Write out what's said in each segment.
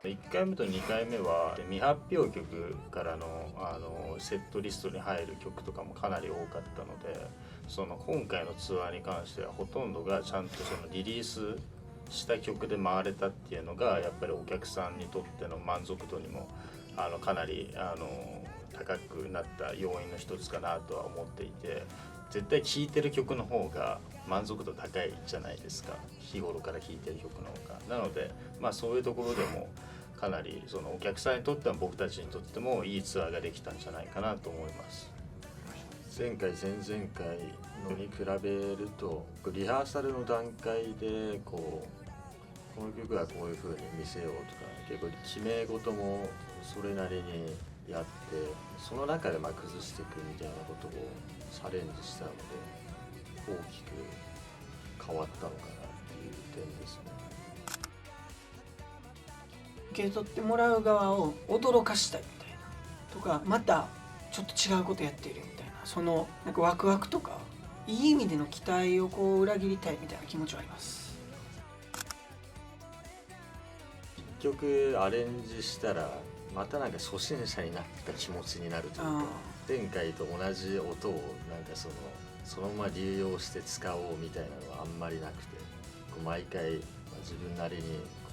1回目と2回目は未発表曲からのセットリストに入る曲とかもかなり多かったので、その今回のツアーに関してはほとんどがちゃんとそのリリースした曲で回れたっていうのがやっぱりお客さんにとっての満足度にもかなり高くなった要因の一つかなとは思っていて、絶対聴いてる曲の方が満足度高いじゃないですか、日頃から聴いてる曲の方が。なのでそういうところでもかなりそのお客さんにとっては僕たちにとってもいいツアーができたんじゃないかなと思います。前回前々回のに比べるとリハーサルの段階でこの曲はこういう風に見せようとか結構決め事もそれなりにやってその中で崩していくみたいなことをチャレンジしたので大きく変わったのかなっていう点ですね。受け取ってもらう側を驚かしたいみたいなとか、またちょっと違うことやってるみたいな、そのなんかワクワクとかいい意味での期待を裏切りたいみたいな気持ちはあります。一曲アレンジしたらまたなんか初心者になった気持ちになるというか、前回と同じ音をなんかそのまま流用して使おうみたいなのはあんまりなくて、毎回自分なりに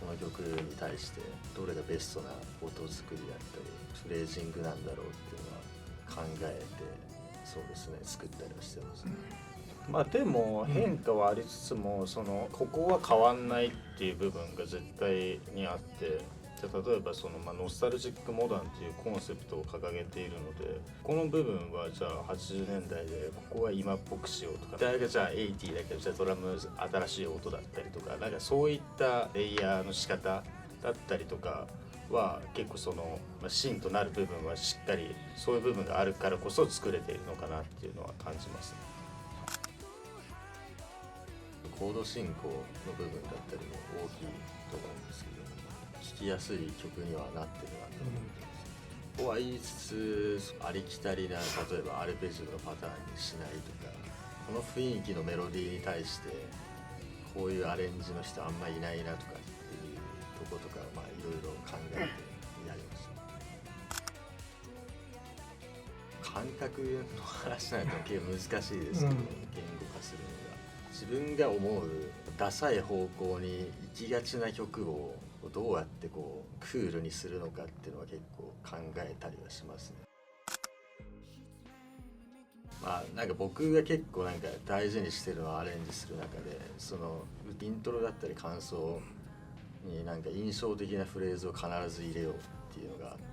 この曲に対してどれがベストな音作りだったりフレージングなんだろうっていうのは考えてそうですね作ったりはしてますね。でも変化はありつつもここは変わんないっていう部分が絶対にあって、じゃあ例えばノスタルジックモダンっていうコンセプトを掲げているので、この部分はじゃあ80年代でここは今っぽくしようとか、じゃあ80だけどじゃあドラム新しい音だったりとか、なんかそういったレイヤーの仕方だったりとかは結構芯となる部分はしっかりそういう部分があるからこそ作れているのかなっていうのは感じますね。コード進行の部分だったりも大きいと思うんですけど、聴きやすい曲にはなってるなと思ってます。とは言いつつありきたりな例えばアルペジオのパターンにしないとか、この雰囲気のメロディーに対してこういうアレンジの人あんまいないなとかっていうとことかいろいろ考えてやりました。感覚の話なんて結構難しいですけど、言語化するのが自分が思うダサい方向に行きがちな曲をどうやってクールにするのかっていうのは結構考えたりはしますね。なんか僕が結構なんか大事にしてるのはアレンジする中でイントロだったり感想になんか印象的なフレーズを必ず入れようっていうのがあって、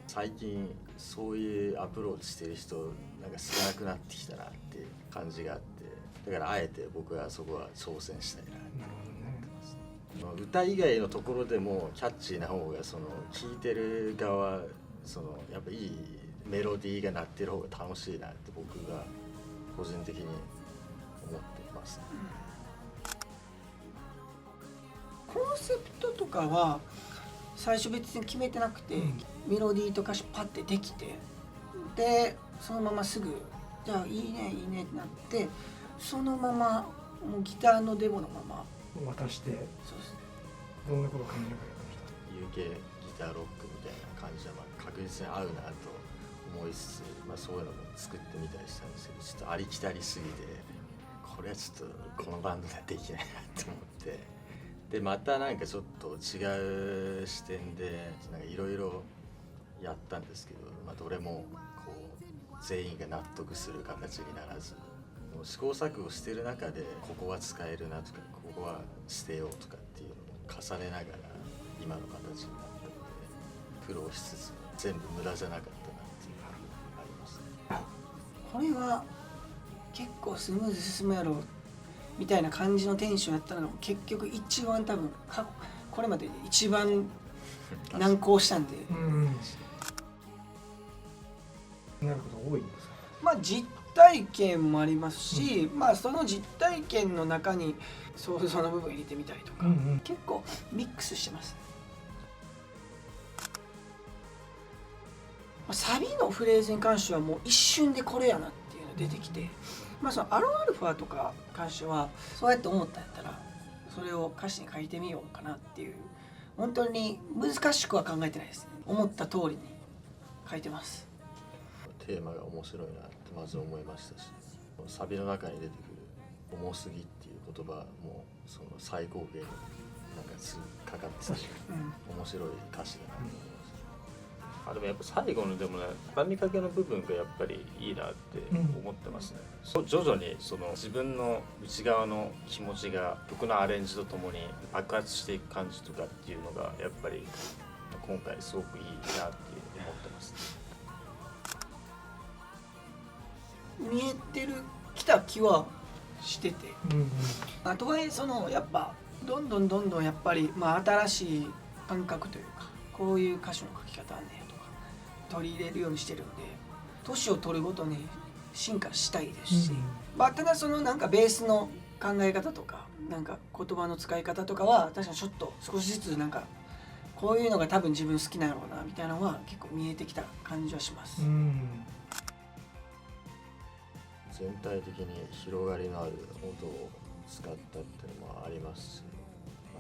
最近そういうアプローチしてる人なんか少なくなってきたなっていう感じがあって、だからあえて僕はそこは挑戦したいなと思ってます。歌以外のところでもキャッチーな方が聴いてる側やっぱいいメロディーが鳴ってる方が楽しいなって僕が個人的に思ってます、ね。コンセプトとかは最初別に決めてなくて、メロディーと歌詞パッてできて、でそのまますぐじゃあいいねいいねってなって、そのままもうギターのデモのまま渡して、そうですね、どんなことを考えながらやってました？ UK ギターロックみたいな感じは確実に合うなと思いつつ、そういうのも作ってみたりしたんですけど、ちょっとありきたりすぎてこれはちょっとこのバンドではできないなと思って、でまたなんかちょっと違う視点でいろいろやったんですけど、どれも全員が納得する形にならず、試行錯誤してる中でここは使えるなとかここは捨てようとかっていうのを重ねながら今の形になったので、苦労しつつ全部無駄じゃなかったなっていうのがありますね。これは結構スムーズ進むやろみたいな感じのテンションやったのが結局一番多分これまでで一番難航したんでなるほど、多いんですか？実体験もありますし、その実体験の中に想像の部分入れてみたりとか、結構ミックスしてます。サビのフレーズに関してはもう一瞬でこれやなっていうのが出てきて、そのアロンアルファとかに関してはそうやって思ったんやったらそれを歌詞に書いてみようかなっていう本当に難しくは考えてないですね。思った通りに書いてます。テーマが面白いなってまず思いましたし、サビの中に出てくる重すぎっていう言葉もその最高限になんかかかってて面白い歌詞だなと思います。でもやっぱ最後のでもね、畳みかけの部分がやっぱりいいなって思ってますね。徐々にその自分の内側の気持ちが曲のアレンジとともに爆発していく感じとかっていうのがやっぱり今回すごくいいなって思ってますね。見えてるきた気はしてて、とはいえそのやっぱどんどんやっぱり、新しい感覚というか、こういう歌詞の書き方あんねんとか取り入れるようにしてるんで、年を取るごとに進化したいですし、ただそのなんかベースの考え方とかなんか言葉の使い方とかは確かにちょっと少しずつなんかこういうのが多分自分好きなのかなみたいなのは結構見えてきた感じはします。全体的に広がりのある音を使ったっていうのもありますし、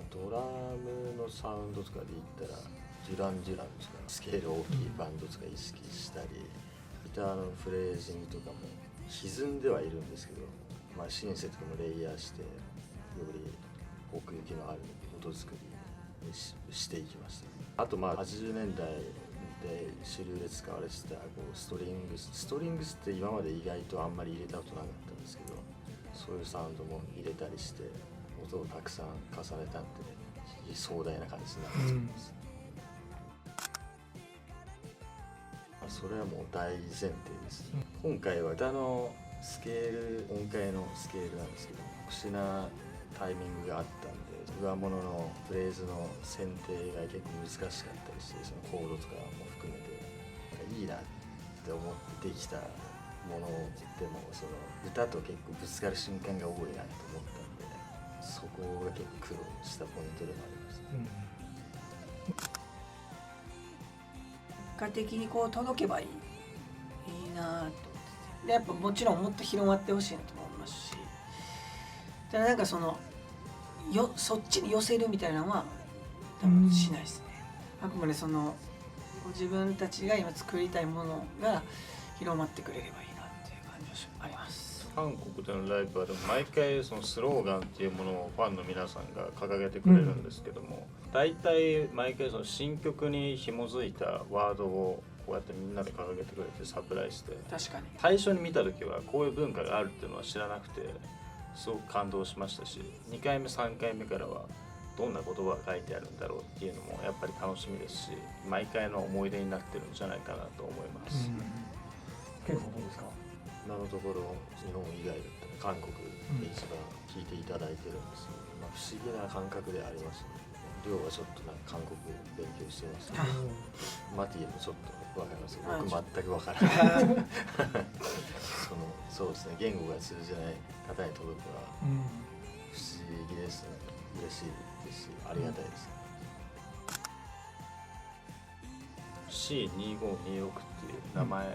ドラムのサウンドとかで言ったらデュランとかスケール大きいバンドとか意識したり、ギターのフレージングとかも歪んではいるんですけど、シンセとかもレイヤーしてより奥行きのある音作りに していきました。あと80年代で主流で使われてたストリングスって今まで意外とあんまり入れたことなかったんですけど、そういうサウンドも入れたりして音をたくさん重ねたんで、壮大な感じになってます。それはもう大前提です。今回は歌のスケール、音階のスケールなんですけど、特殊なタイミングがあったんで、上物のフレーズの選定が結構難しかったりして、そのコードとかも含めていいなって思ってできたものでも、その歌と結構ぶつかる瞬間が多いなと思ったんで、そこが結構苦労したポイントでもあります。結果的にこう届けばいいなと思ってて、でやっぱもちろんもっと広まってほしいなと思いますし、ただなんかそっちに寄せるみたいなのは多分しないですね。あくまでその自分たちが今作りたいものが広まってくれればいいなっていう感じはあります。韓国でのライブはでも毎回そのスローガンっていうものをファンの皆さんが掲げてくれるんですけども、大体毎回その新曲に紐づいたワードをこうやってみんなで掲げてくれてサプライズで、確かに最初に見た時はこういう文化があるっていうのは知らなくてすごく感動しましたし、2回目3回目からはどんな言葉が書いてあるんだろうっていうのもやっぱり楽しみですし、毎回の思い出になってるんじゃないかなと思います。ケンさんどうですか？今のところ日本以外だったら韓国で一番聴いていただいてるんですけど、不思議な感覚でありますね。りょうはちょっとなんか韓国勉強してますけど、マティもちょっと分かりますけど、僕全く分からない。そうですね、言語が通じない方に届くのは不思議ですね。嬉しいですし、ありがたいですね。C2526 っていう名前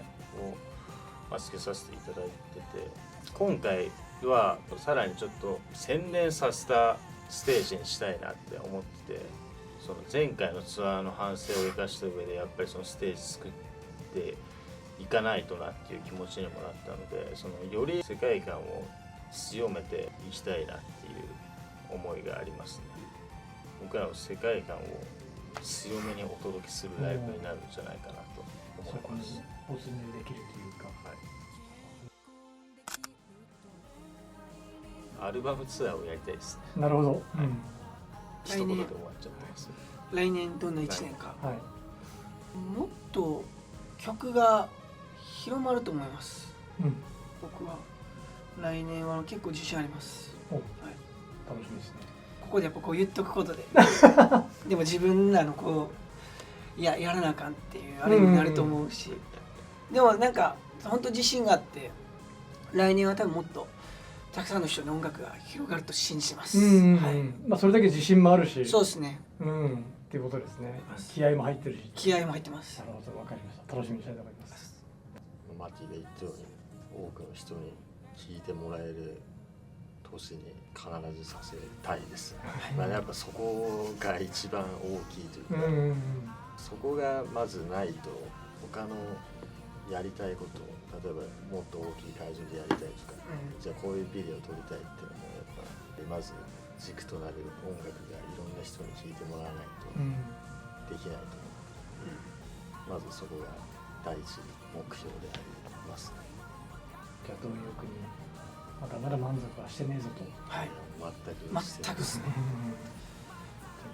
を付けさせていただいてて、今回はさらにちょっと洗練させたステージにしたいなって思ってて、その前回のツアーの反省を生かした上でやっぱりそのステージ作っていかないとなっていう気持ちにもなったので、そのより世界観を強めていきたいなっていう思いがありますね。僕らの世界観を強めにお届けするライブになるんじゃないかなと思います。没入できるというか、アルバムツアーをやりたいですね。なるほど、一言で終わっちゃってます。来年どんな1年か、はい、もっと曲が広まると思います、僕は来年は結構自信あります。楽しみですね。ここでやっぱこう言っとくことででも自分らのこうやらなあかんっていうあれになると思うし、でもなんか本当自信があって、来年は多分もっとたくさんの人の音楽が広がると信じます。それだけ自信もあるし、そうですね、っていうことですね。気合も入ってるし。気合も入ってます。なるほど、わかりました。楽しみにしたいと思います。マティが言ったように多くの人に聴いてもらえる年に必ずさせたいですね。まあやっぱそこが一番大きいというか、そこがまずないと他のやりたいことを例えばもっと大きい会場でやりたいとか、じゃあこういうビデオを撮りたいっていうのもやっぱまず軸となる音楽がいろんな人に聴いてもらわないとできないと思うので、まずそこが第一目標でありますね。じゃあ貪欲にまだまだ満足はしてねえぞと。はい、全くですね。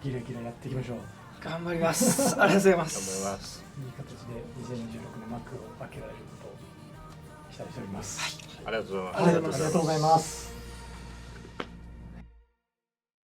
ギラギラやっていきましょう。頑張ります。ありがとうございます。頑張ります。いい形で2026年幕を開けられることを期待しております。ありがとうございます。ありがとうございます。